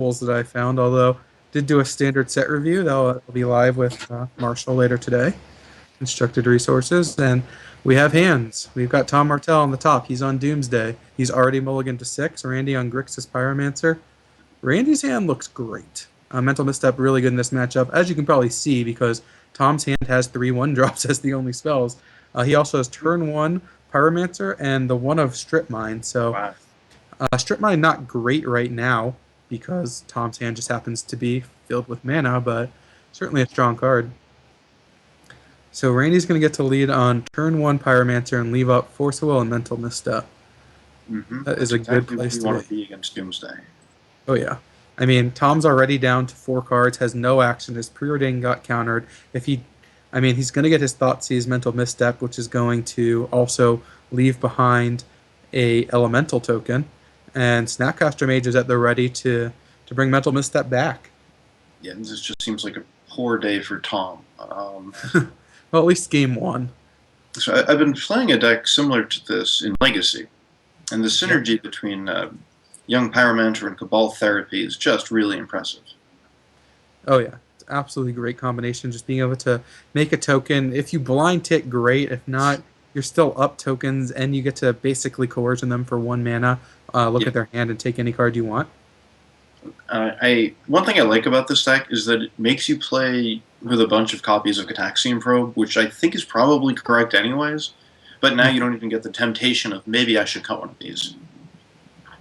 rules that I found, although did do a standard set review that'll be live with Marshall later today. Instructed resources, and we have hands. We've got Tom Martell on the top. He's on Doomsday. He's already mulliganed to 6. Randy on Grixis Pyromancer. Randy's hand looks great. Mental Misstep really good in this matchup, as you can probably see, because Tom's hand has 3/1 drops as the only spells. He also has turn 1 Pyromancer and the one of Strip Mine. So Wow. Strip Mine not great right now because Tom's hand just happens to be filled with mana, but certainly a strong card. So Randy's going to get to lead on turn 1 Pyromancer and leave up Force of Will and Mental Misstep. That is That's a good exactly what place we to want to be. be against Doomsday. Oh yeah. I mean, Tom's already down to 4 cards, has no action. His preordain got countered. If he, I mean, he's going to get his Thoughtseize Mental Misstep, which is going to also leave behind a Elemental token, and Snapcaster Mage is at the ready to bring Mental Misstep back. Yeah, this just seems like a poor day for Tom. Well, at least game 1. So I've been playing a deck similar to this in Legacy, and the synergy between Young Pyromancer and Cabal Therapy is just really impressive. Oh yeah, it's absolutely great combination. Just being able to make a token. If you blind tick, great. If not, you're still up tokens, and you get to basically coercion them for 1 mana. Look Yeah. at their hand and take any card you want. One thing I like about this deck is that it makes you play with a bunch of copies of Cataxian Probe, which I think is probably correct anyways. But now you don't even get the temptation of maybe I should cut one of these.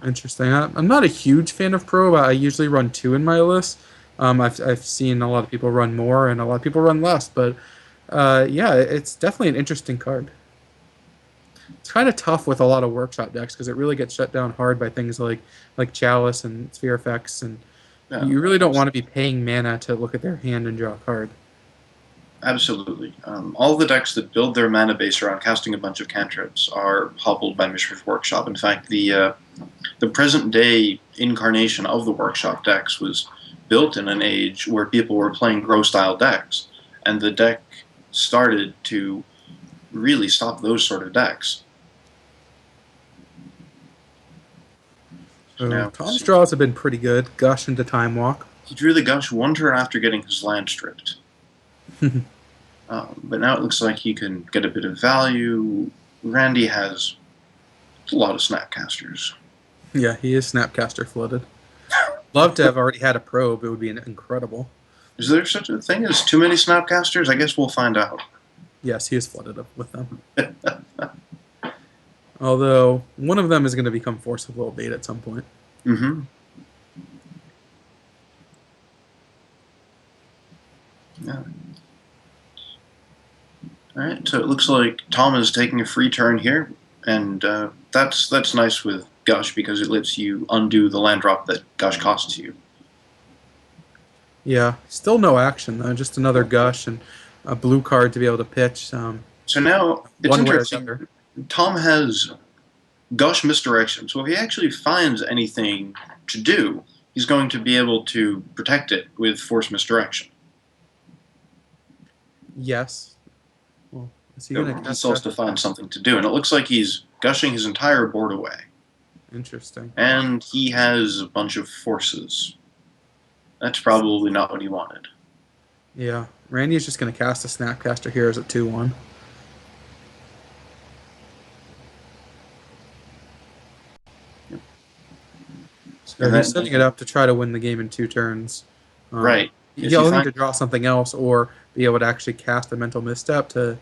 Interesting. I'm not a huge fan of Probe. I usually run 2 in my list. I've seen a lot of people run more, and a lot of people run less. But yeah, it's definitely an interesting card. It's kind of tough with a lot of workshop decks because it really gets shut down hard by things like Chalice and Sphere Effects, and Yeah, you really don't want to be paying mana to look at their hand and draw a card. absolutely. All the decks that build their mana base around casting a bunch of cantrips are hobbled by Mishra's Workshop. In fact, the present day incarnation of the Workshop decks was built in an age where people were playing Grow style decks, and the deck started to really stop those sort of decks. So Now, Tom's draws have been pretty good. Gush into Time Walk. he drew the Gush one turn after getting his land stripped. But now it looks like he can get a bit of value. Randy has a lot of Snapcasters. Yeah, he is Snapcaster flooded. Love to have already had a probe. It would be incredible. Is there such a thing as too many Snapcasters? I guess we'll find out. Yes, he is flooded up with them. Although one of them is going to become Force of Will bait at some point. Mm-hmm. Yeah. All right. So it looks like Tom is taking a free turn here, and that's nice with Gush because it lets you undo the land drop that Gush costs you. Yeah, still no action though. Just another Gush and a blue card to be able to pitch. So now it's One way or interesting. the other. Tom has Gush misdirection, so if he actually finds anything to do, he's going to be able to protect it with Force Misdirection. Yes. Well, is he going to He still has to find something to do, and it looks like he's gushing his entire board away. Interesting. And he has a bunch of forces. That's probably not what he wanted. Yeah, Randy is just going to cast a Snapcaster here as a 2/1. So he's setting it up to try to win the game in 2 turns. Right. He'll need to draw something else or be able to actually cast a Mental Misstep to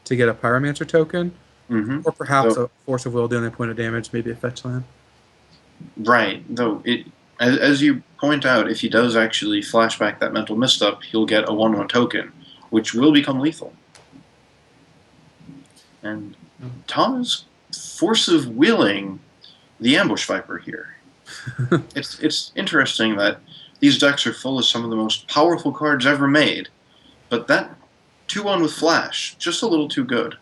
get a Pyromancer token. Mm-hmm. Or perhaps a Force of Will dealing a point of damage, maybe a fetch land. Right. Though, as you point out, if he does actually flashback that Mental Misstep, he'll get a 1/1 token, which will become lethal. And Tom is Force of Willing the Ambush Viper here. It's interesting that these decks are full of some of the most powerful cards ever made, but that 2/1 with Flash, just a little too good.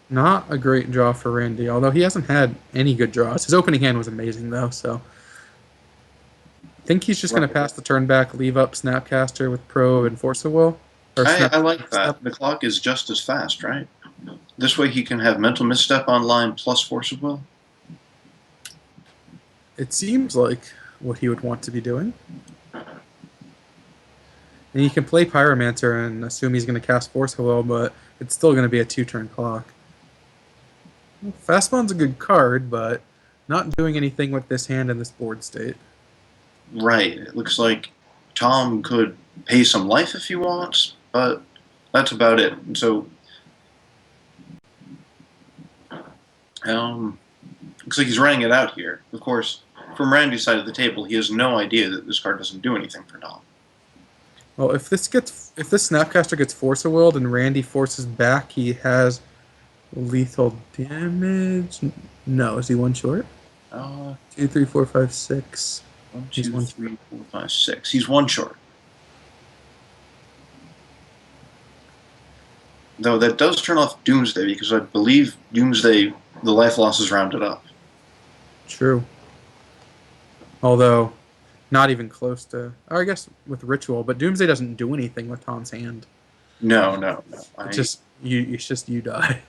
Not a great draw for Randy, although he hasn't had any good draws. His opening hand was amazing, though, so I think he's just going to pass the turn back, leave up Snapcaster with Probe and Force of Will. I like that. The clock is just as fast, right? This way he can have Mental Misstep online plus Force of Will. It seems like. what he would want to be doing. And you can play Pyromancer and assume he's going to cast Force Will, but it's still going to be a 2-turn clock. Fastbond's a good card, but not doing anything with this hand in this board state. Right. It looks like Tom could pay some life if he wants, but that's about it. So, looks like he's running it out here. Of course, from Randy's side of the table, he has no idea that this card doesn't do anything for Tom. Well, if this Snapcaster gets Force of Willed and Randy forces back, he has lethal damage. No, is he one short? 2, 3, 4, 5, 6. 1, 2, 3, 4, 5, 6. He's one short. Though that does turn off Doomsday, because I believe Doomsday, the life loss is rounded up. True. Although, not even close to... Or I guess with Ritual, but Doomsday doesn't do anything with Tom's hand. No. It's just you die.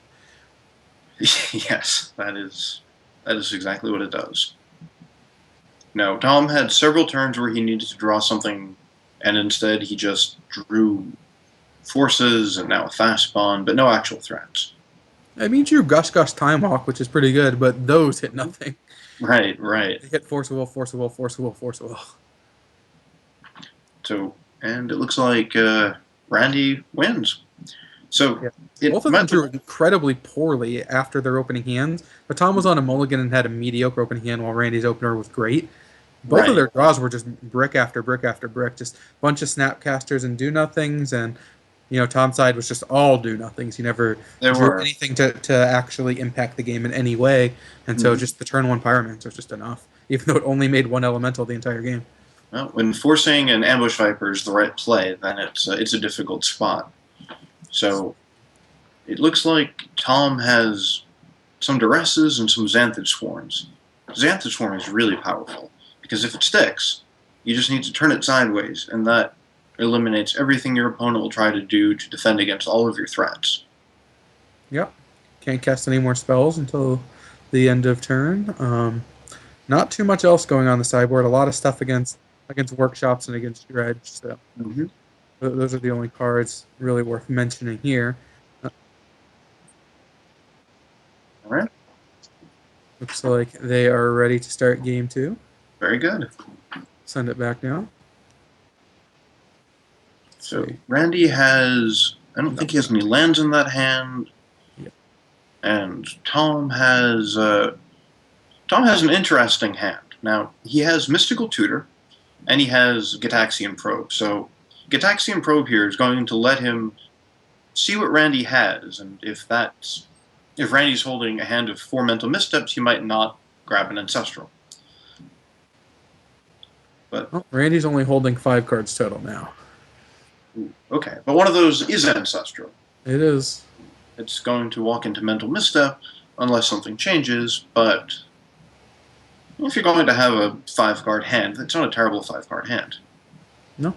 Yes, that is exactly what it does. No, Tom had several turns where he needed to draw something, and instead he just drew forces and now a fast bond, but no actual threats. I mean, you drew Gush Gush Time Walk, which is pretty good, but those hit nothing. Right. They hit Force of Will, Force of Will, Force of Will, Force of Will. So, and it looks like Randy wins. So, yeah. Both of them drew incredibly poorly after their opening hands, but Tom was on a mulligan and had a mediocre opening hand while Randy's opener was great. Both of their draws were just brick after brick after brick, just a bunch of Snapcasters and do-nothings, and Tom's side was just all do-nothings. He never drew anything to actually impact the game in any way, and so just the turn 1 Pyromancer was just enough, even though it only made 1 elemental the entire game. Well, when forcing an Ambush Viper is the right play, then it's a difficult spot. So it looks like Tom has some Duresses and some Xanthid Swarms. Xanthid Swarm is really powerful, because if it sticks, you just need to turn it sideways, and that eliminates everything your opponent will try to do to defend against all of your threats. Yep. Can't cast any more spells until the end of turn. Not too much else going on the sideboard. A lot of stuff against Workshops and against Dredge. So those are the only cards really worth mentioning here. All right. Looks like they are ready to start game 2. Very good. Send it back down. So Randy has... I don't think he has any lands in that hand. Yep. And Tom has an interesting hand. Now, he has Mystical Tutor, and he has Gitaxian Probe. So Gitaxian Probe here is going to let him see what Randy has, and if Randy's holding a hand of 4 mental missteps, he might not grab an Ancestral. But Randy's only holding 5 cards total now. Okay, but one of those is Ancestral. It is. It's going to walk into Mental Misstep unless something changes, but if you're going to have a 5-card hand, it's not a terrible 5-card hand. No.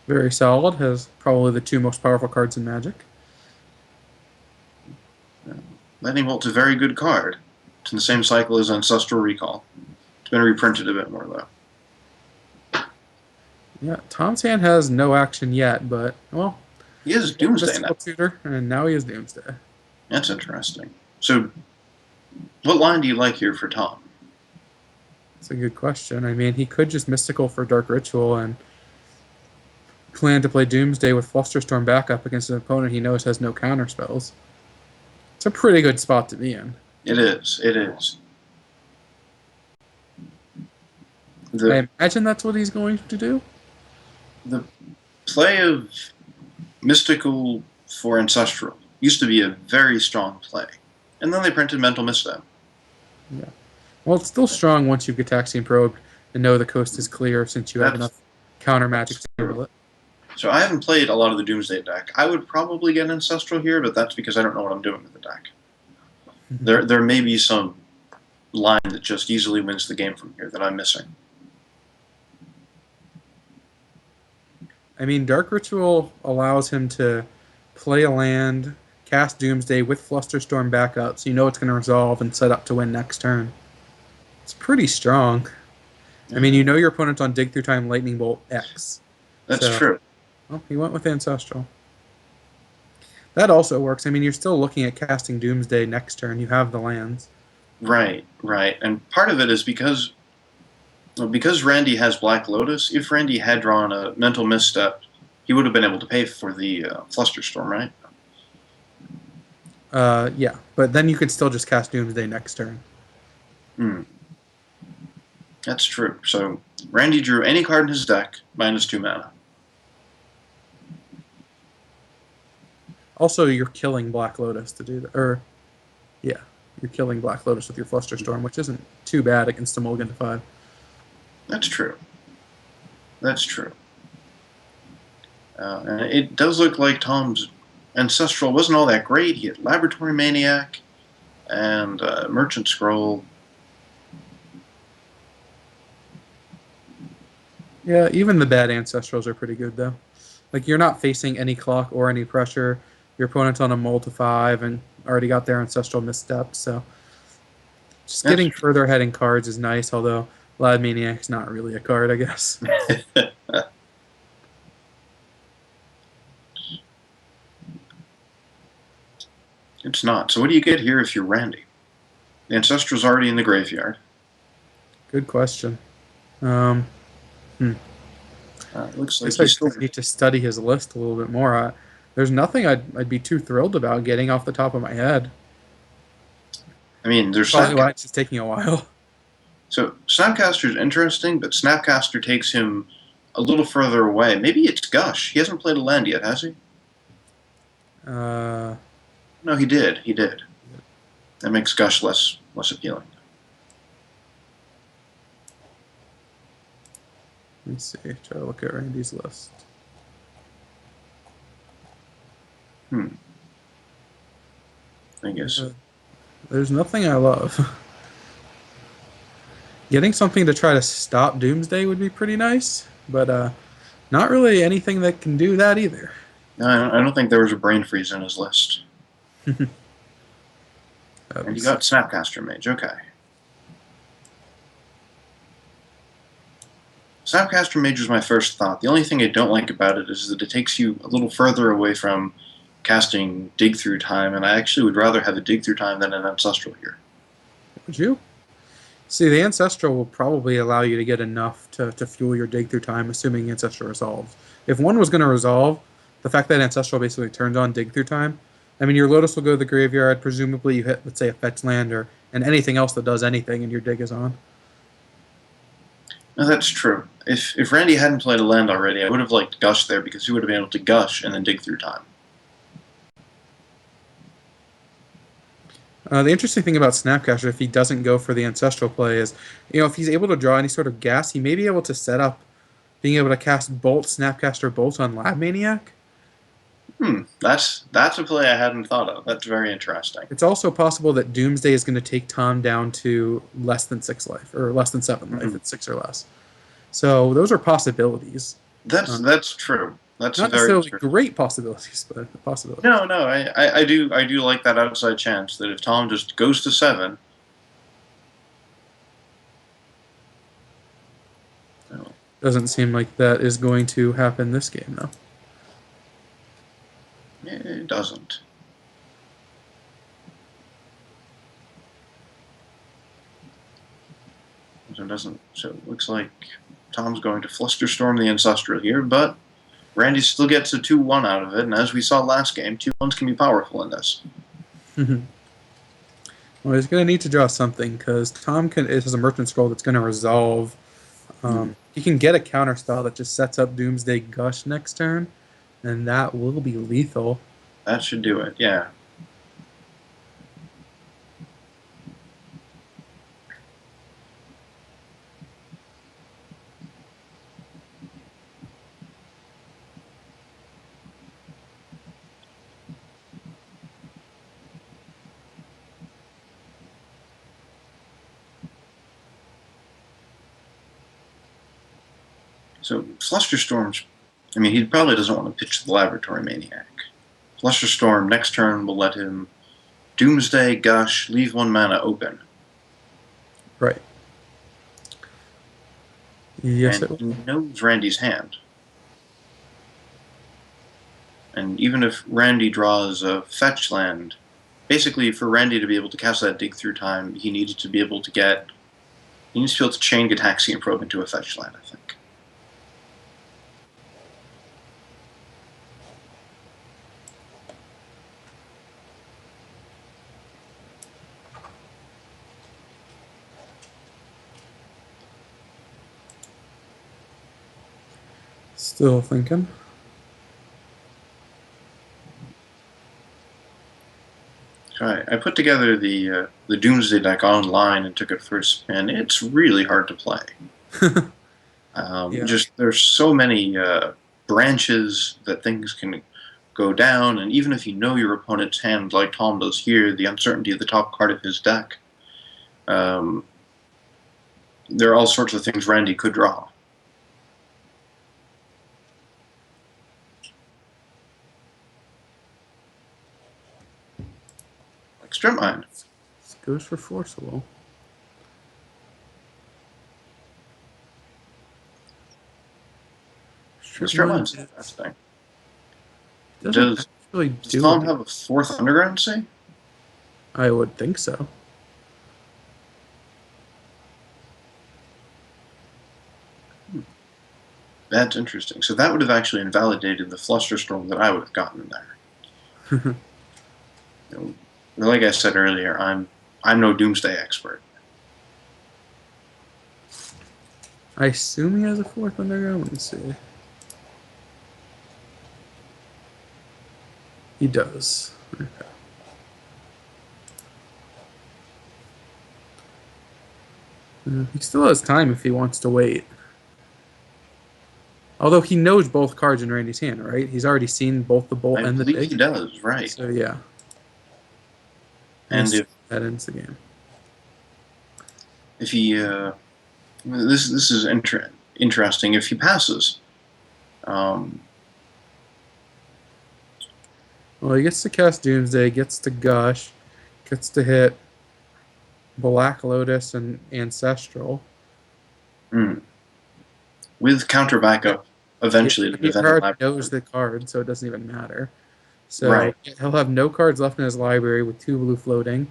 Very solid. Has probably the 2 most powerful cards in Magic. Lightning Bolt's a very good card. It's in the same cycle as Ancestral Recall. It's been reprinted a bit more, though. Yeah, Tom's hand has no action yet, but, well... He has Doomsday now. Tutor, and now he has Doomsday. That's interesting. So, what line do you like here for Tom? That's a good question. I mean, he could just Mystical for Dark Ritual and plan to play Doomsday with Flusterstorm backup against an opponent he knows has no counter spells. It's a pretty good spot to be in. It is. It is. I imagine that's what he's going to do. The play of Mystical for Ancestral used to be a very strong play. And then they printed Mental Misstep. Yeah. Well, it's still strong once you get Gitaxian Probe and know the coast is clear since you have enough counter magic to handle it. So I haven't played a lot of the Doomsday deck. I would probably get Ancestral here, but that's because I don't know what I'm doing with the deck. There may be some line that just easily wins the game from here that I'm missing. I mean, Dark Ritual allows him to play a land, cast Doomsday with Flusterstorm backup, so you know it's going to resolve and set up to win next turn. It's pretty strong. I mean, Yeah, you know your opponent's on Dig Through Time Lightning Bolt X. that's So, true. well, he went with Ancestral. That also works. I mean, you're still looking at casting Doomsday next turn. You have the lands. Right, right. And part of it is because Randy has Black Lotus. If Randy had drawn a mental misstep, he would have been able to pay for the Flusterstorm, right? Yeah, but then you could still just cast Doomsday next turn. Hmm, that's true. So Randy drew any card in his deck -2 mana. Also, you're killing Black Lotus to do that. Or, yeah, you're killing Black Lotus with your Flusterstorm, which isn't too bad against a Mulligan to 5. That's true. That's true. And it does look like Tom's Ancestral wasn't all that great. He had Laboratory Maniac and Merchant Scroll. Yeah, even the bad Ancestrals are pretty good, though. Like, you're not facing any clock or any pressure. Your opponent's on a mull to 5 and already got their Ancestral missteps, so just That's getting further ahead in cards is nice, although Lad Maniac's not really a card, I guess. It's not. So what do you get here if you're Randy? The Ancestral's already in the graveyard. Good question. Um, hmm. Looks I like guess I he's still. just need to study his list a little bit more. There's nothing I'd be too thrilled about getting off the top of my head. I mean, there's Probably why Snapcaster. it's just taking a while. So Snapcaster's interesting, but Snapcaster takes him a little further away. Maybe it's Gush. He hasn't played a land yet, has he? Uh, No, he did. He did. That makes Gush less appealing. let me see. Try to look at Randy's list. Hmm. I guess. There's nothing I love. Getting something to try to stop Doomsday would be pretty nice, but not really anything that can do that either. No, I don't think there was a brain freeze in his list. And you got Snapcaster Mage. Okay. Snapcaster Mage was my first thought. The only thing I don't like about it is that it takes you a little further away from casting Dig Through Time, and I actually would rather have a Dig Through Time than an Ancestral here. Would you? See, the Ancestral will probably allow you to get enough to fuel your dig through time, assuming Ancestral resolves. If one was going to resolve, the fact that Ancestral basically turns on dig through time, I mean, your Lotus will go to the graveyard. Presumably, you hit, let's say, a fetch land or and anything else that does anything, and your dig is on. No, that's true. If Randy hadn't played a land already, I would have liked Gush there because he would have been able to Gush and then Dig Through Time. The interesting thing about Snapcaster, if he doesn't go for the Ancestral play, is, if he's able to draw any sort of gas, he may be able to set up being able to cast Bolt, Snapcaster Bolt on Lab Maniac. That's a play I hadn't thought of. That's very interesting. It's also possible that Doomsday is going to take Tom down to less than 6 life, or less than 7 life. Mhm. It's 6 or less. So those are possibilities. That's true. That's Not very necessarily true. great possibilities, but possibilities. No, I do like that outside chance that if Tom just goes to 7, well, Doesn't seem like that is going to happen this game, though. it doesn't. So it doesn't. So it looks like Tom's going to Flusterstorm the Ancestral here, but Randy still gets a 2-1 out of it, and as we saw last game, 2-1s can be powerful in this. Well, he's going to need to draw something because Tom has a Merchant Scroll that's going to resolve. He can get a counter spell that just sets up Doomsday Gush next turn, and that will be lethal. That should do it, yeah. So Flusterstorm's, I mean, he probably doesn't want to pitch the Laboratory Maniac. Flusterstorm next turn will let him Doomsday, Gush, leave 1 mana open. Right. Yes, and it he knows Randy's hand. And even if Randy draws a fetch land, basically for Randy to be able to cast that dig through time, he needs to be able to chain Gataxian Probe into a fetch land, I think. still thinking. I put together the Doomsday deck online and took it for a spin. It's really hard to play. Yeah. Just there's so many branches that things can go down, and even if you know your opponent's hand, like Tom does here, the uncertainty of the top card of his deck, um, there are all sorts of things Randy could draw. Like Strip Mine. This goes for Forcible. The Strip Strip Mine Mine's interesting. doesn't actually Does do Tom it. have a fourth Underground Sea? I would think so. That's interesting. So that would have actually invalidated the Flusterstorm that I would have gotten there. You know, like I said earlier, I'm no Doomsday expert. I assume he has a fourth Underground. Let me see. He does. Okay. He still has time if he wants to wait. Although he knows both cards in Randy's hand, right? He's already seen both the bolt I and the believe he dig. does, right? So yeah. And that ends the game. if he this is interesting. If he passes, um, Well, he gets to cast Doomsday, gets to Gush, gets to hit Black Lotus and Ancestral. hmm, with counter backup, Yeah, eventually to he defend the already knows library. the card, so it doesn't even matter. So Right. he'll have no cards left in his library with 2 blue floating.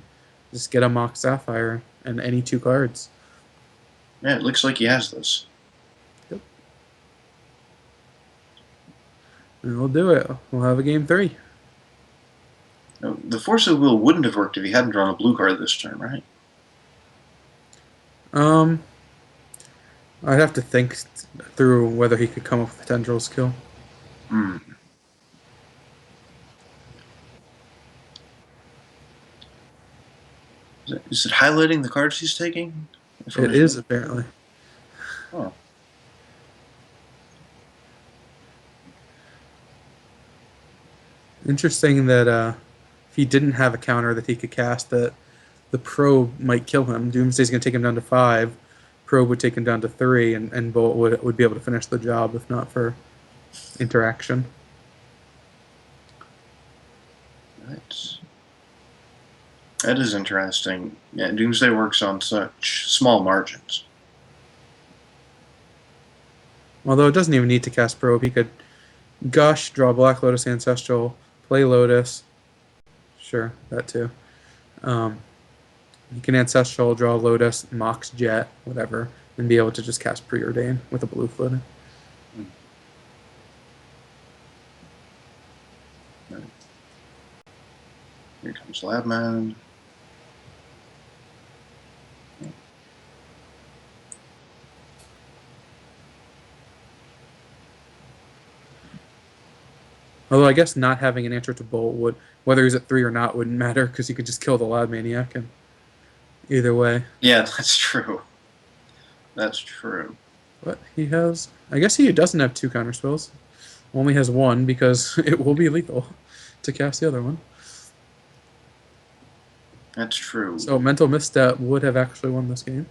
Just get a Mock Sapphire and any 2 cards. Yeah, it looks like he has this. Yep. And we'll do it. We'll have a game 3. Now, the Force of Will wouldn't have worked if he hadn't drawn a blue card this turn, right? Um, I'd have to think through whether he could come up with a Tendrils kill. Hmm. Is it highlighting the cards he's taking? It is apparently. Oh. Interesting that if he didn't have a counter that he could cast, that the probe might kill him. Doomsday's going to take him down to 5. Probe would take him down to 3, and Bolt would be able to finish the job if not for interaction. That is interesting. Yeah, Doomsday works on such small margins. Although it doesn't even need to cast Probe. He could Gush, draw Black Lotus Ancestral, play Lotus. Sure, that too. Um, he can Ancestral, draw Lotus, Mox Jet, whatever, and be able to just cast Preordain with a blue floating. Here comes Labman. Although I guess not having an answer to Bolt would, whether he's at 3 or not, wouldn't matter because you could just kill the Lab Maniac and either way. Yeah, that's true. That's true. But he has, I guess he doesn't have 2 counter spells. Only has 1 because it will be lethal to cast the other one. That's true. So Mental Misstep would have actually won this game.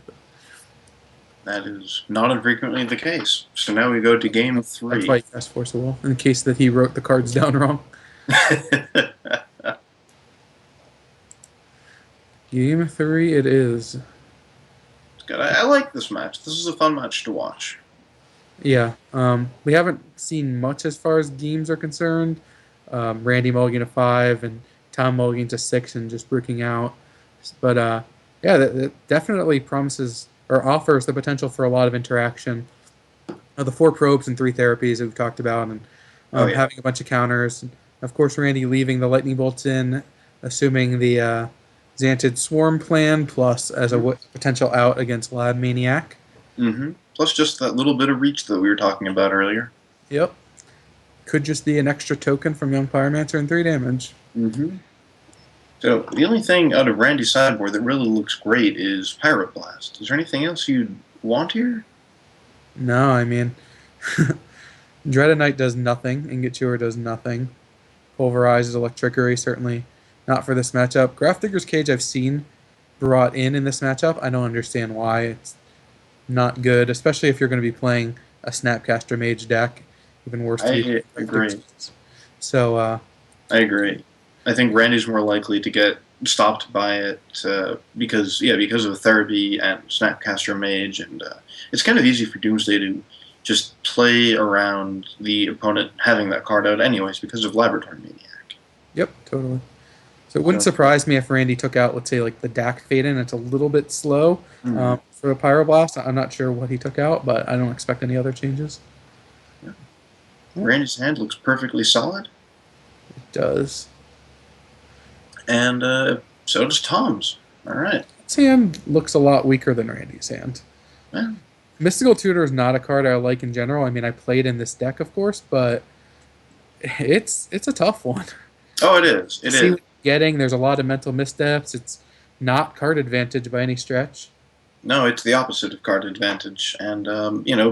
That is not infrequently the case. So now we go to game 3. That's why he cast Forcible, in case that he wrote the cards down wrong. Game 3 it is. Good. I like this match. This is a fun match to watch. Yeah, we haven't seen much as far as games are concerned. Randy Mulligan to 5 and Tom Mulligan to 6 and just breaking out. But yeah, that definitely promises or offers the potential for a lot of interaction. The 4 probes and 3 therapies that we've talked about, and Oh yeah. having a bunch of counters. And of course, Randy leaving the lightning bolts in, assuming the Xantid Swarm plan, plus as a Mm-hmm. potential out against Lab Maniac. Mm-hmm. Plus just that little bit of reach that we were talking about earlier. Yep. Could just be an extra token from Young Pyromancer and 3 damage. Mm-hmm. So the only thing out of Randy's sideboard that really looks great is Pirate Blast. Is there anything else you'd want here? No, I mean, Dread Knight does nothing. Ingature does nothing. Pulverizes Electrickery, certainly not for this matchup. Grafdigger's Cage I've seen brought in this matchup. I don't understand why. It's not good, especially if you're going to be playing a Snapcaster Mage deck. Even worse to be I playing agree. Grafdigger's. So, I agree. I think Randy's more likely to get stopped by it because of therapy and Snapcaster Mage, and it's kind of easy for Doomsday to just play around the opponent having that card out anyways because of Laboratory Maniac. yep, totally. So it wouldn't So surprise me if Randy took out, let's say, like the Dak Faden. It's a little bit slow mhm, for the Pyroblast. I'm not sure what he took out, but I don't expect any other changes. yeah. Well, Randy's hand looks perfectly solid, it does. and so does Tom's. All right. His hand looks a lot weaker than Randy's hand. Well, Mystical Tutor is not a card I like in general. I mean, I played in this deck, of course, but it's a tough one. oh, it is. It See is. what you're getting. There's a lot of mental missteps. It's not card advantage by any stretch. No, it's the opposite of card advantage. And,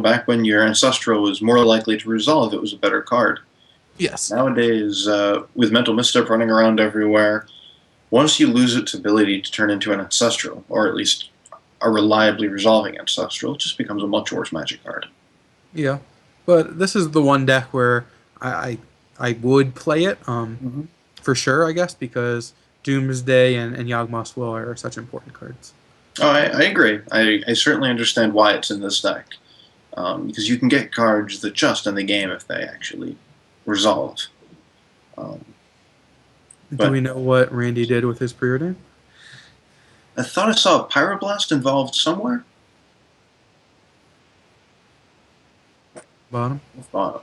back when your Ancestral was more likely to resolve, it was a better card. Yes. Nowadays, with Mental Misstep running around everywhere, once you lose its ability to turn into an Ancestral, or at least a reliably resolving Ancestral, it just becomes a much worse Magic card. Yeah. But this is the one deck where I would play it Mm-hmm. for sure, I guess, because Doomsday and Yawgmoth's Will are such important cards. Oh, I agree. I certainly understand why it's in this deck. Because you can get cards that just end the game if they actually resolve. Um, Do but we know what Randy did with his preordain? I thought I saw a Pyroblast involved somewhere. Bottom. Bottom.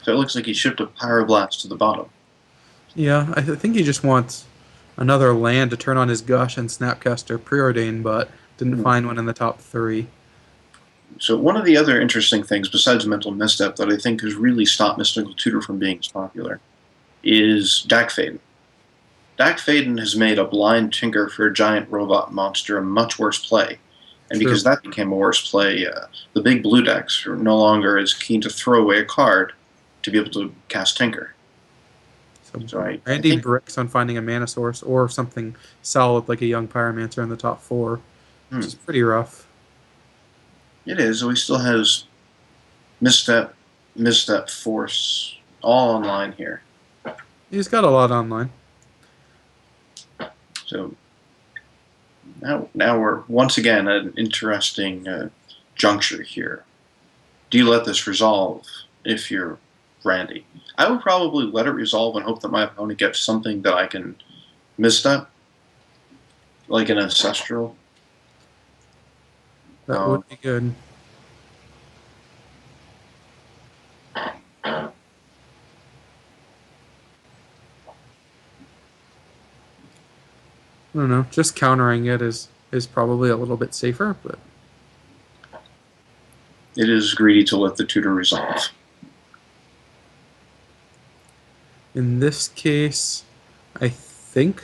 So it looks like he shipped a Pyroblast to the bottom. Yeah, think he just wants another land to turn on his Gush and Snapcaster preordain, but didn't Hmm. find one in the top 3. So one of the other interesting things, besides Mental Misstep, that I think has really stopped Mystical Tutor from being as popular, is Dak Faden. Dak Faden has made a blind tinker for a giant robot monster a much worse play. And True. because that became a worse play, the big blue decks are no longer as keen to throw away a card to be able to cast Tinker. So So I Randy think bricks on finding a mana source or something solid like a young Pyromancer in the top 4, which hmm, is pretty rough. it is. So he still has Misstep, Misstep, Force, all online here. He's got a lot online. So now we're once again at an interesting juncture here. Do you let this resolve if you're Randy? I would probably let it resolve and hope that my opponent gets something that I can misstep, like an Ancestral. That would be good. I don't know. Just countering it is probably a little bit safer, but It is greedy to let the tutor resolve. in this case, I think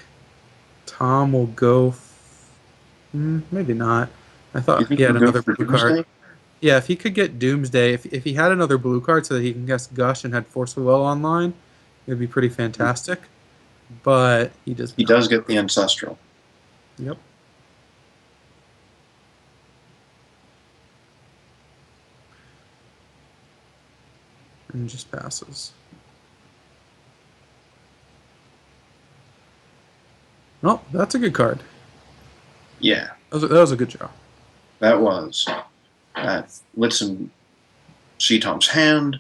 Tom will go. Maybe not. I You thought think he had we'll go another for blue card. Doomsday? Yeah, if he could get Doomsday, if he had another blue card so that he can guess Gush and had Force of Will online, it would be pretty fantastic. But he does He not. does get the Ancestral. Yep. And just passes. Oh, that's a good card. Yeah, That was a good job. that was. That lets him see Tom's hand,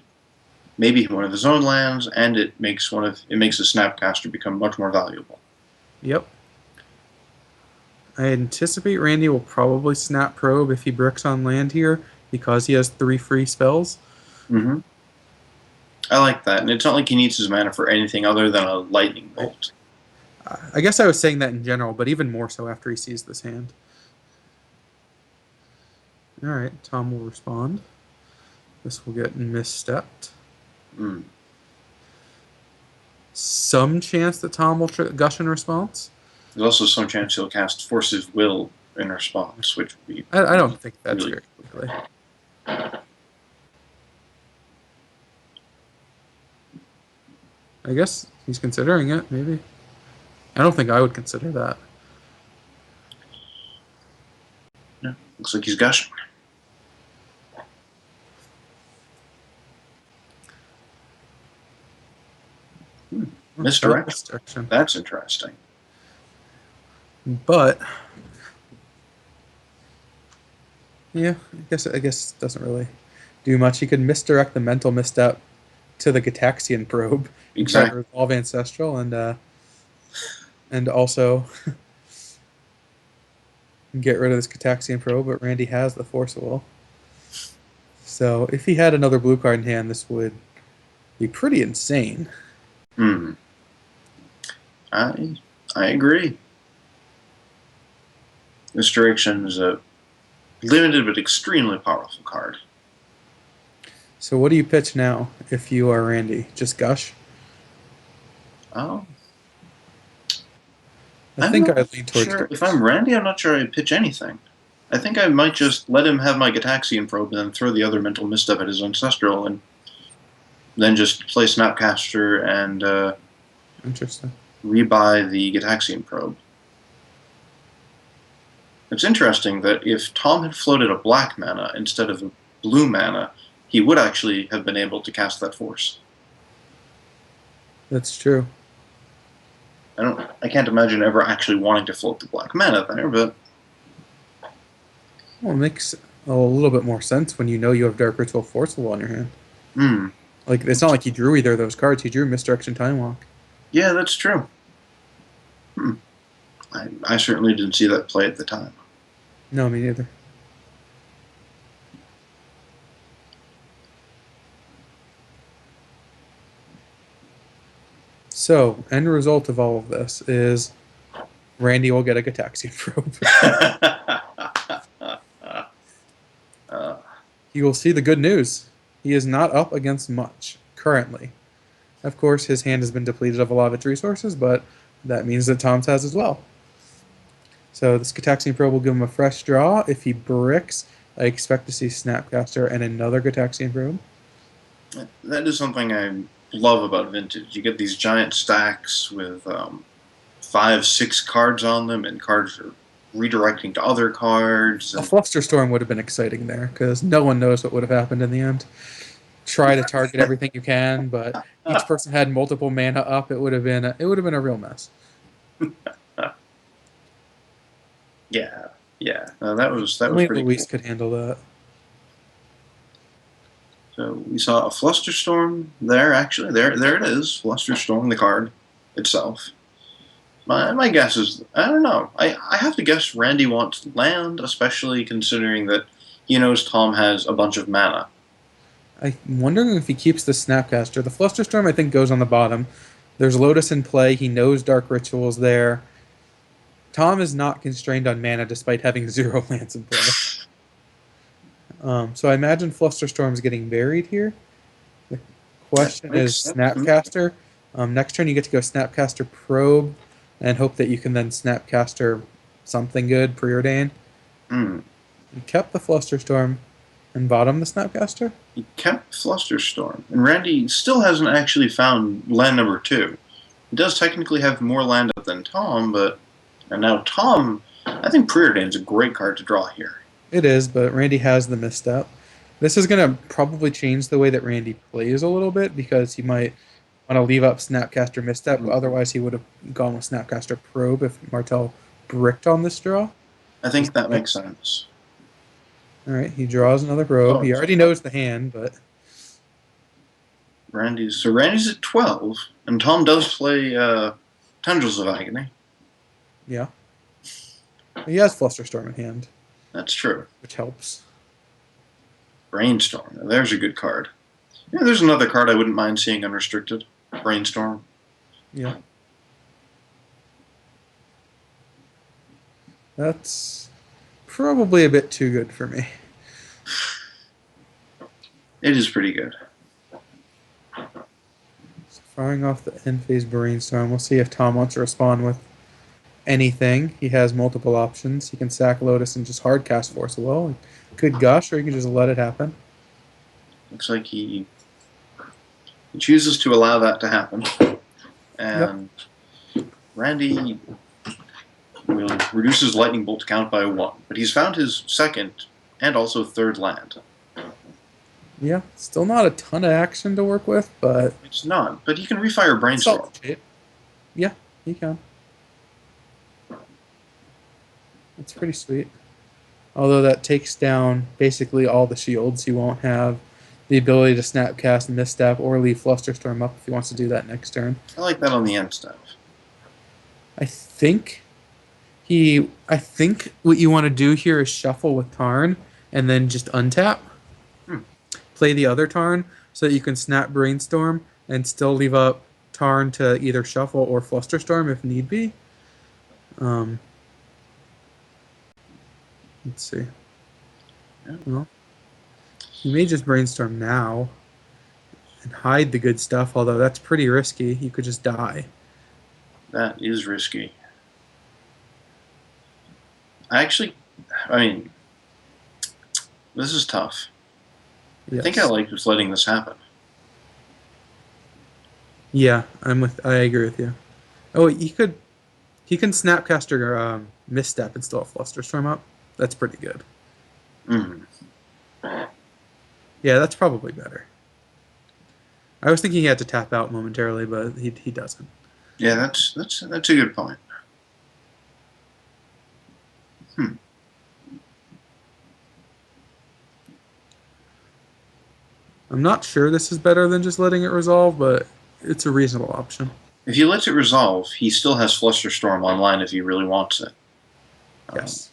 maybe one of his own lands, and it makes the Snapcaster become much more valuable. Yep. I anticipate Randy will probably snap probe if he bricks on land here because he has 3 free spells. Mm-hmm. I like that, and it's not like he needs his mana for anything other than a lightning bolt. I guess I was saying that in general, but even more so after he sees this hand. All right, Tom will respond. This will get misstepped. Mm. Some chance that Tom will gush in response. There's also some chance he'll cast Force of Will in response, which would be. I don't think that's really very likely. I guess he's considering it, maybe. I don't think I would consider that. Yeah, looks like he's gushing. Misdirection. That's interesting. But yeah, I guess it doesn't really do much. He could misdirect the mental misstep to the Gataxian probe. Exactly. Try to resolve Ancestral and also get rid of this Gataxian probe, but Randy has the Force of Will. So if he had another blue card in hand, this would be pretty insane. Hmm. I agree. Misdirection is a limited but extremely powerful card. So what do you pitch now if you are Randy? Just gush? Oh. I think I lean towards sure. If I'm Randy, I'm not sure I'd pitch anything. I think I might just let him have my Gataxian probe and then throw the other mental misstep at his Ancestral and then just play Snapcaster and Interesting. Rebuy the Gataxian probe. It's interesting that if Tom had floated a black mana instead of a blue mana, he would actually have been able to cast that force. That's true. I can't imagine ever actually wanting to float the black mana there, but Well, it makes a little bit more sense when you know you have Dark Ritual Forcible on your hand. Hmm. Like, it's not like he drew either of those cards. He drew Misdirection Time Walk. Yeah, that's true. I certainly didn't see that play at the time. No, me neither. So, end result of all of this is Randy will get a Gataxian probe. He will see the good news. He is not up against much currently. Of course, his hand has been depleted of a lot of its resources, but that means that Tom's has as well. So this Gataxian probe will give him a fresh draw. If he bricks, I expect to see Snapcaster and another Gataxian probe. That is something I love about Vintage. You get these giant stacks with 5, 6 cards on them, and cards are redirecting to other cards. A Flusterstorm would have been exciting there, because no one knows what would have happened in the end. Try to target everything you can, but each person had multiple mana up. It would have been a real mess. Yeah. That was Only pretty Luis cool. could handle that. So we saw a Flusterstorm there. Actually, there it is. Flusterstorm, the card itself. My guess is, I don't know. I have to guess Randy wants land, especially considering that he knows Tom has a bunch of mana. I'm wondering if he keeps the Snapcaster. The Flusterstorm, I think, goes on the bottom. There's Lotus in play. He knows Dark Ritual's there. Tom is not constrained on mana despite having 0 lands in play. So I imagine Flusterstorm's getting buried here. The question is Snapcaster. Next turn you get to go Snapcaster Probe and hope that you can then Snapcaster something good, preordain. You kept the Flusterstorm and bottom the Snapcaster? He kept Flusterstorm. And Randy still hasn't actually found land number 2. He does technically have more land than Tom, and now Tom, I think Preordain's a great card to draw here. It is, but Randy has the misstep. This is going to probably change the way that Randy plays a little bit because he might want to leave up Snapcaster misstep. Otherwise, he would have gone with Snapcaster Probe if Martell bricked on this draw. I think that makes sense. All right, he draws another probe. He already knows the hand, but Randy's at 12, and Tom does play Tendrils of Agony. Yeah. He has Flusterstorm in hand, That's true. which helps. Brainstorm. There's a good card. Yeah, there's another card I wouldn't mind seeing unrestricted. Brainstorm. Yeah. That's probably a bit too good for me. It is pretty good. So firing off the end phase Brainstorm. We'll see if Tom wants to respond with anything. He has multiple options. He can sack Lotus and just hard cast Force of Will. He could gush, or he can just let it happen. Looks like he chooses to allow that to happen. And Randy will reduce his Lightning Bolt count by 1. But he's found his second and also third land. Yeah, still not a ton of action to work with, but It's not, but he can refire Brainstorm. Yeah, he can. It's pretty sweet. Although that takes down basically all the shields. He won't have the ability to Snapcast, Misstep, or leave Flusterstorm up if he wants to do that next turn. I like that on the end step. I think what you want to do here is shuffle with Tarn and then just untap. Play the other Tarn so that you can snap Brainstorm and still leave up Tarn to either shuffle or Flusterstorm if need be. Let's see. Yeah. Well, you may just Brainstorm now and hide the good stuff, although that's pretty risky. You could just die. That is risky. I mean, this is tough. Yes. I think I like just letting this happen. Yeah, I agree with you. Oh, he can Snapcaster Misstep and still have Flusterstorm up. That's pretty good. Mm. Yeah, that's probably better. I was thinking he had to tap out momentarily, but he doesn't. Yeah, that's a good point. I'm not sure this is better than just letting it resolve, but it's a reasonable option. If he lets it resolve, he still has Flusterstorm online if he really wants it. Yes.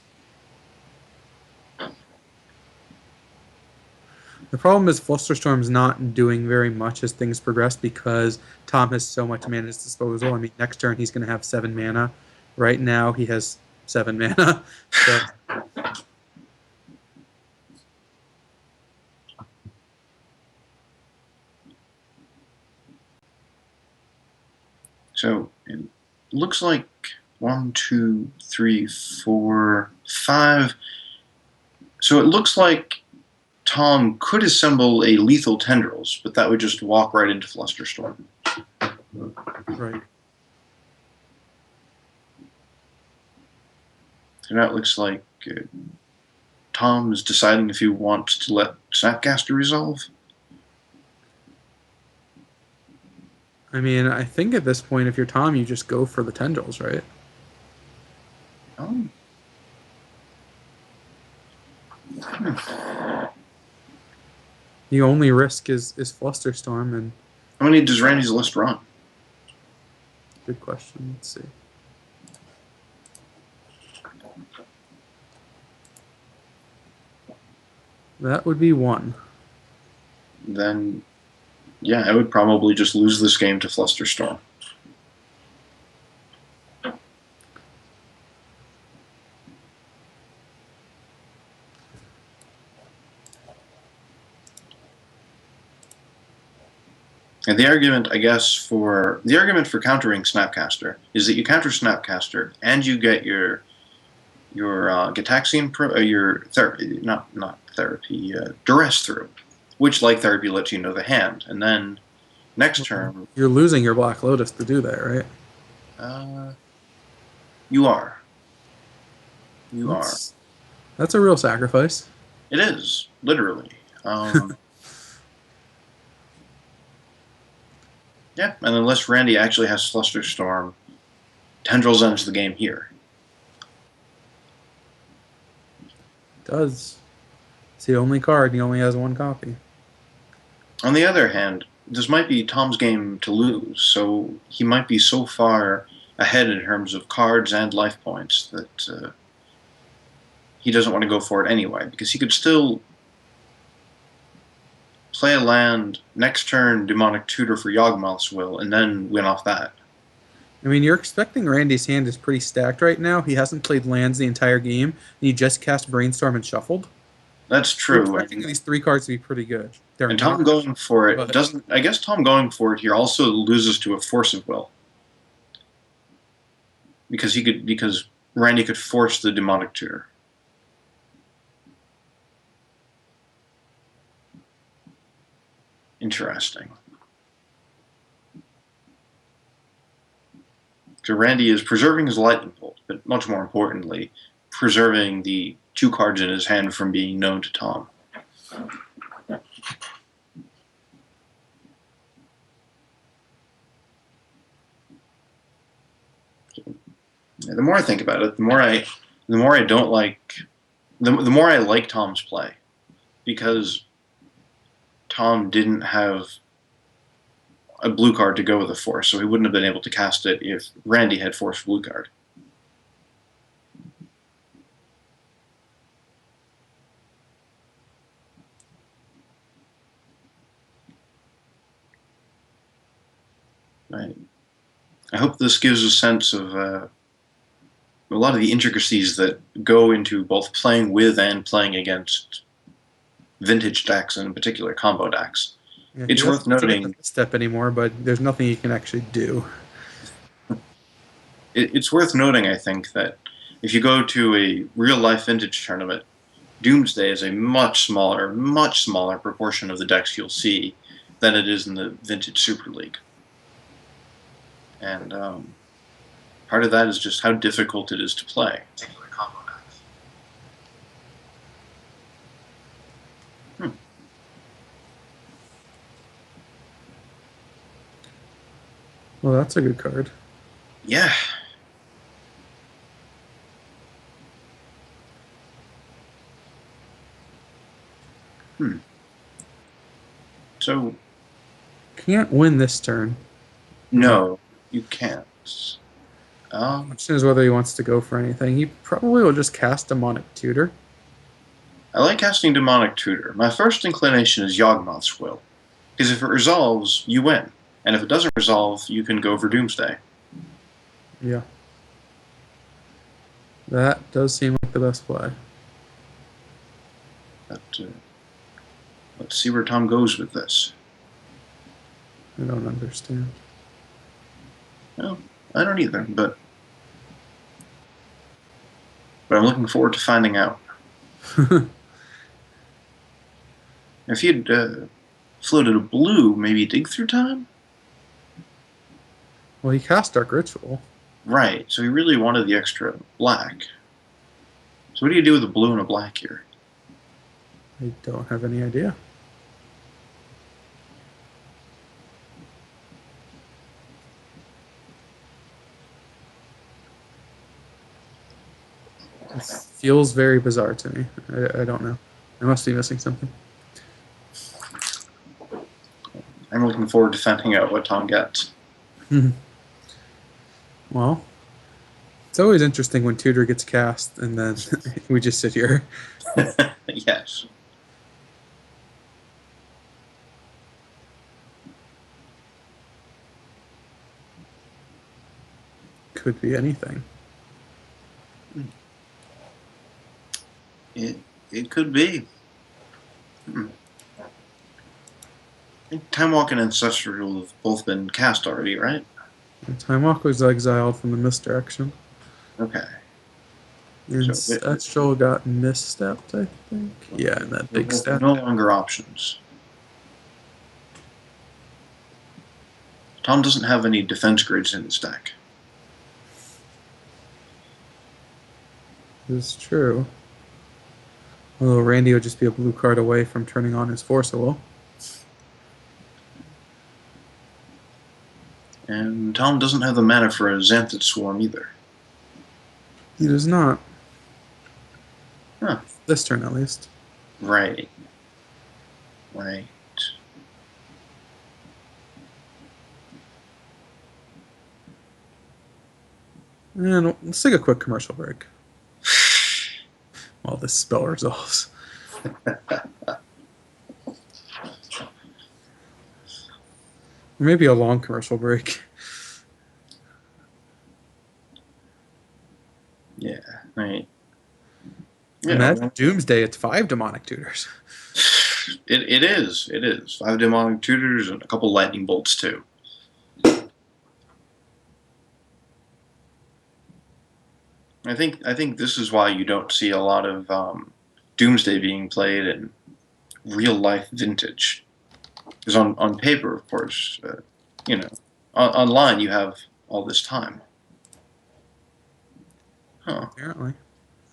The problem is Flusterstorm's not doing very much as things progress because Tom has so much mana at his disposal. I mean, next turn he's going to have 7 mana. Right now he has 7 mana. So it looks like 1, 2, 3, 4, 5. So it looks like Tom could assemble a lethal Tendrils, but that would just walk right into Flusterstorm. Right. So now it looks like Tom is deciding if he wants to let Snapcaster resolve. I mean, I think at this point, if you're Tom, you just go for the Tendrils, right? Oh. The only risk is Flusterstorm, and How many does Randy's list run? good question. Let's see. That would be 1. Then, yeah, I would probably just lose this game to Flusterstorm. And the argument, I guess, for countering Snapcaster is that you counter Snapcaster and you get your Gitaxian Duress through, which like therapy lets you know the hand, and then next turn You're losing your Black Lotus to do that, right? You are. That's a real sacrifice. It is literally. Yeah, and unless Randy actually has Flusterstorm, Tendrils ends the game here. Does. It's the only card. He only has 1 copy. On the other hand, this might be Tom's game to lose, so he might be so far ahead in terms of cards and life points that he doesn't want to go for it anyway, because he could still play a land next turn, Demonic Tutor for Yawgmoth's Will, and then win off that. I mean, you're expecting Randy's hand is pretty stacked right now. He hasn't played lands the entire game, and he just cast Brainstorm and shuffled. That's You're true. expecting these three cards to be pretty good. They're And Tom not, going for it but doesn't. I guess Tom going for it here also loses to a Force of Will, because Randy could force the Demonic Tutor. Interesting. So Randy is preserving his Lightning Bolt, but much more importantly, preserving the two cards in his hand from being known to Tom. The more I think about it, the more I don't like, the more I like Tom's play, because Tom didn't have a blue card to go with a force, so he wouldn't have been able to cast it if Randy had force blue card. Right. I hope this gives a sense of a lot of the intricacies that go into both playing with and playing against vintage decks, and in particular combo decks. yeah, It's he worth doesn't get to noting. this step anymore. But there's nothing he can actually do. It's worth noting, I think, that if you go to a real life vintage tournament, Doomsday is a much smaller proportion of the decks you'll see than it is in the vintage Super League. And part of that is just how difficult it is to play. Particular combo decks. Well, that's a good card. Yeah. So, Can't win this turn. no, you can't. Question is whether he wants to go for anything. He probably will just cast Demonic Tutor. I like casting Demonic Tutor. My first inclination is Yawgmoth's Will, because if it resolves, you win. And if it doesn't resolve, you can go for Doomsday. Yeah. That does seem like the best play. But let's see where Tom goes with this. I don't understand. Well, I don't either, but I'm looking forward to finding out. If you'd floated a blue, maybe Dig Through Time? Well, he cast Dark Ritual. Right, so he really wanted the extra black. So what do you do with a blue and a black here? I don't have any idea. It feels very bizarre to me. I don't know. I must be missing something. I'm looking forward to finding out what Tom gets. Well, it's always interesting when Tutor gets cast and then we just sit here. Yes. Could be anything. It could be. I think Time Walk and Ancestral have both been cast already, right? Time Walk was exiled from the Misdirection. Okay. Ancestral got misstepped, I think. Yeah, and that big step. No longer options. Tom doesn't have any defense grids in his deck. This is true. Although Randy would just be a blue card away from turning on his Force of Will. And Tom doesn't have the mana for a Xanthid Swarm either. He does not. Huh. This turn, at least. Right. Right. And let's take a quick commercial break while this spell resolves. Or maybe a long commercial break. Yeah, right. Imagine Doomsday, it's 5 demonic tutors. It is. It is. 5 demonic tutors and a couple lightning bolts too. I think this is why you don't see a lot of Doomsday being played in real life vintage. Because on paper, of course, you know, online you have all this time. Huh. Apparently.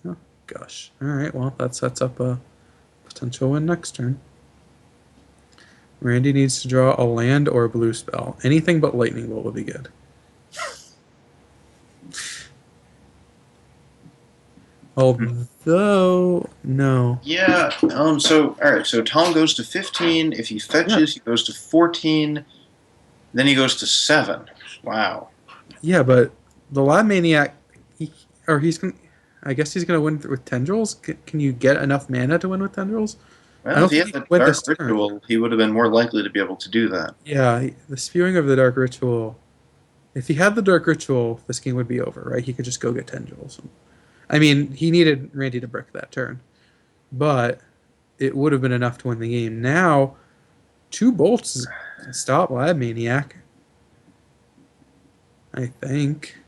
Oh, gosh. Alright, well, that sets up a potential win next turn. Randy needs to draw a land or a blue spell. Anything but lightning bolt would be good. Although, no. Yeah. So all right. So Tom goes to 15. If he fetches, he goes to 14. Then he goes to 7. Wow. Yeah, but the Lab Maniac, he's gonna. I guess he's gonna win with tendrils. Can you get enough mana to win with tendrils? I Well, don't if he think had he the can win Dark this turn. Ritual, he would have been more likely to be able to do that. Yeah, the spewing of the Dark Ritual. If he had the Dark Ritual, this game would be over, right? He could just go get tendrils. I mean, he needed Randy to brick that turn, but it would have been enough to win the game. Now, 2 bolts can stop Lab Maniac. I think.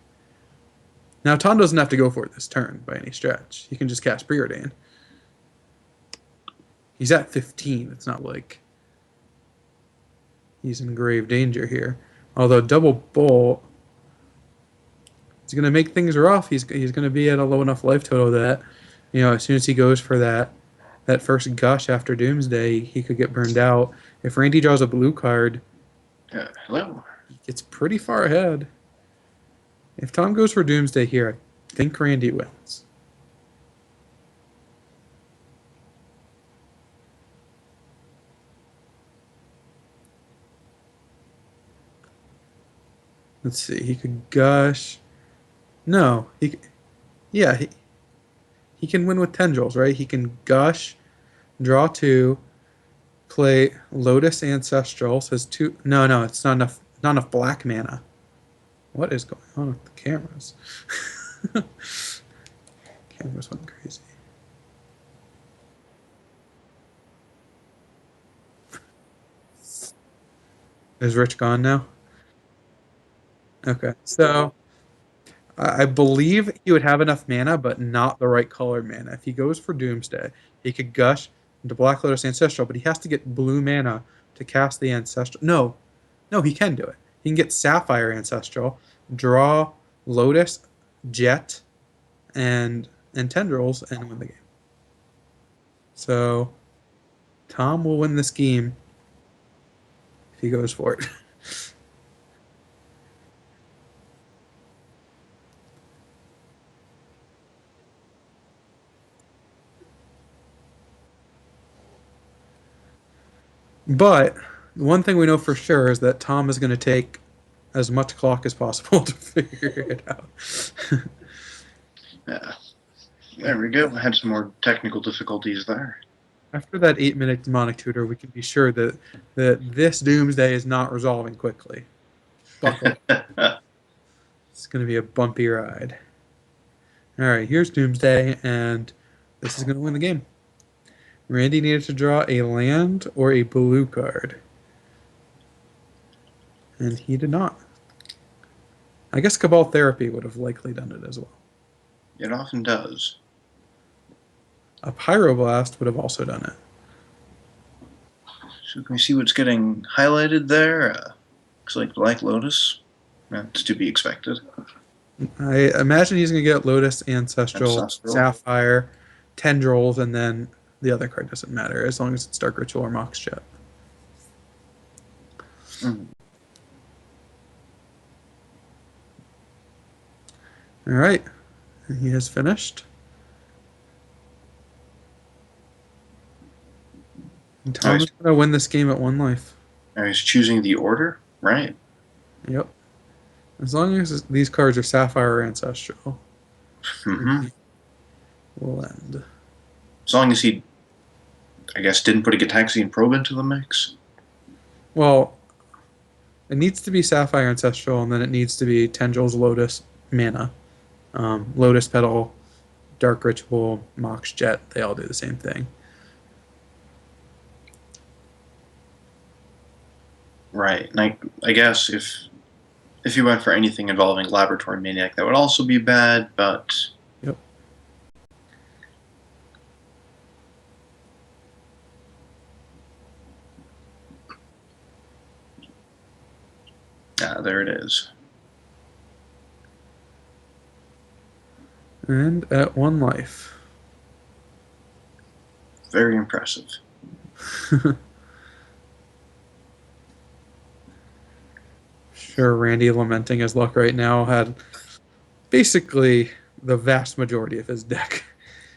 Now, Tom doesn't have to go for it this turn by any stretch. He can just cast Preordain. He's at 15. It's not like he's in grave danger here. Although double bolt is going to make things rough. He's going to be at a low enough life total that, as soon as he goes for that first gush after Doomsday, he could get burned out. If Randy draws a blue card, Hello. he gets pretty far ahead. If Tom goes for Doomsday here, I think Randy wins. Let's see. He could gush. No, yeah, he can win with tendrils, right? He can gush, draw 2, play Lotus Ancestral. Says 2. No, it's not enough. Not enough black mana. What is going on with the cameras? Cameras went crazy. Is Rich gone now? Okay, so I believe he would have enough mana, but not the right color mana. If he goes for Doomsday, he could gush into Black Lotus Ancestral, but he has to get blue mana to cast the Ancestral. No, he can do it. He can get Sapphire Ancestral, draw Lotus, Jet, and Tendrils, and win the game. So Tom will win this game if he goes for it. But one thing we know for sure is that Tom is going to take as much clock as possible to figure it out. Yeah. There we go. I had some more technical difficulties there. After that 8-minute demonic tutor, we can be sure that this Doomsday is not resolving quickly. Buckle. It's going to be a bumpy ride. All right, here's Doomsday, and this is going to win the game. Randy needed to draw a land or a blue card, and he did not. I guess Cabal Therapy would have likely done it as well. It often does. A Pyroblast would have also done it. So can we see what's getting highlighted there? Looks like Black Lotus. That's to be expected. I imagine he's going to get Lotus, Ancestral, Ancestral. Sapphire, Tendrils, and then the other card doesn't matter as long as it's Dark Ritual or Mox Jet. Mm. All right, he has finished. And Tom is going to win this game at 1 life. Now he's choosing the order, right? Yep. As long as these cards are Sapphire or Ancestral, Hmm. we'll end. As long as he, I guess, didn't put a Gitaxian Probe into the mix. Well, it needs to be Sapphire Ancestral, and then it needs to be Tendrils, Lotus, Mana. Lotus Petal, Dark Ritual, Mox Jet, they all do the same thing. Right. And I guess if you went for anything involving Laboratory Maniac, that would also be bad, but Yep. yeah, there it is. And at 1 life. Very impressive. Sure, Randy lamenting his luck right now had basically the vast majority of his deck.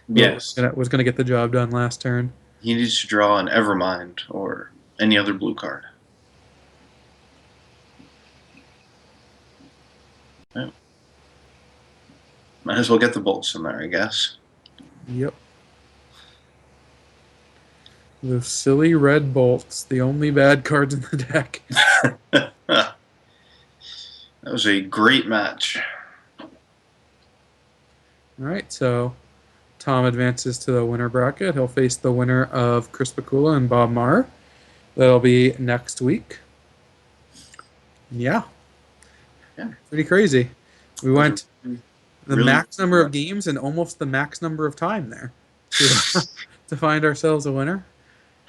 Yes. Was gonna get the job done last turn. He needs to draw an Evermind or any other blue card. Yeah. Might as well get the bolts in there, I guess. Yep. The silly red bolts, the only bad cards in the deck. That was a great match. All right, so Tom advances to the winner bracket. He'll face the winner of Chris Bakula and Bob Maher. That'll be next week. Yeah, Yeah. pretty crazy. We went the Really? max number of games and almost the max number of time there to, to find ourselves a winner.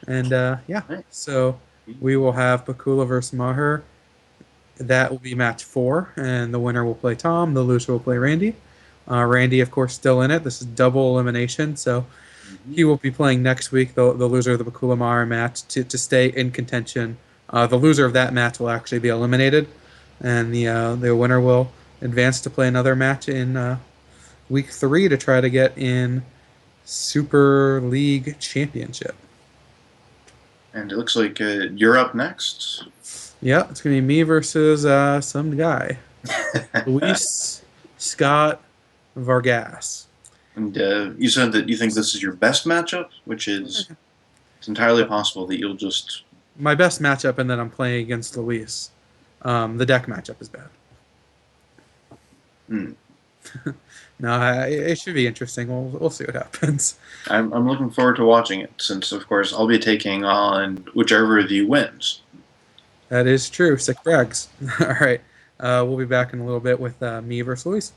And yeah, so we will have Bakula versus Maher. That will be match 4, and the winner will play Tom. The loser will play Randy. Randy, of course, still in it. This is double elimination, so he will be playing next week, the loser of the Bakula Maher match, to stay in contention. The loser of that match will actually be eliminated, and the winner will advance to play another match in week 3 to try to get in Super League Championship. And it looks like you're up next. Yeah, it's going to be me versus some guy. Luis Scott Vargas. And you said that you think this is your best matchup, which is it's entirely possible that you'll just. My best matchup, and then I'm playing against Luis. The deck matchup is bad. Hmm. No, it should be interesting. We'll see what happens. I'm looking forward to watching it, since of course I'll be taking on whichever of you wins. That is true. Sick brags. All right. We'll be back in a little bit with me versus Luis.